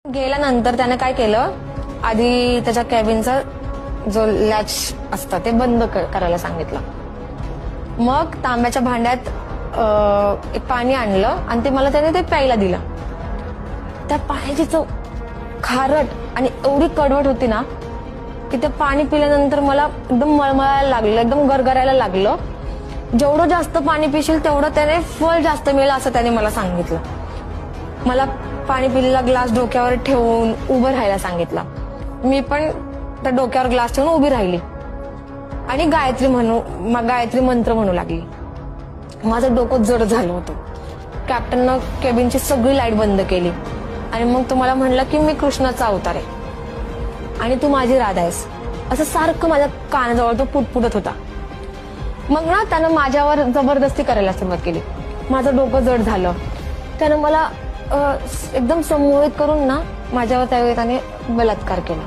गेल्यानंतर त्याने काय केलं, आधी त्याच्या कॅबिनचा जो लॅच असतं ते बंद करायला सांगितलं. मग तांब्याच्या भांड्यात एक पाणी आणलं आणि ते मला त्याने ते प्यायला दिलं. त्या पाण्याची चव खारट आणि एवढी कडवट होती ना की ते पाणी पिल्यानंतर मला एकदम मळमळायला लागलं, एकदम गरगरायला लागलं. जेवढं जास्त पाणी पिशील तेवढं त्याने फळ जास्त मिळेल असं त्याने मला सांगितलं. मला पाणी पिलेला ग्लास डोक्यावर ठेवून उभं राहायला सांगितलं. मी पण त्या डोक्यावर ग्लास ठेवून उभी राहिली आणि गायत्री मंत्र म्हणू लागली. माझं डोकं जड झालं होतं. कॅप्टननं केबिनची सगळी लाईट बंद केली आणि मग तुम्हाला म्हणलं की मी कृष्णाचा अवतार आहे आणि तू माझी राधा आहेस असं सारखं माझ्या कानाजवळ तो पुटपुटत होता. मग ना त्यानं माझ्यावर जबरदस्ती करायला सुरुवात केली. माझं डोकं जड झालं. त्यानं मला एकदम संमोहित करून ना माझ्यावर त्यावेळी त्याने बलात्कार केला.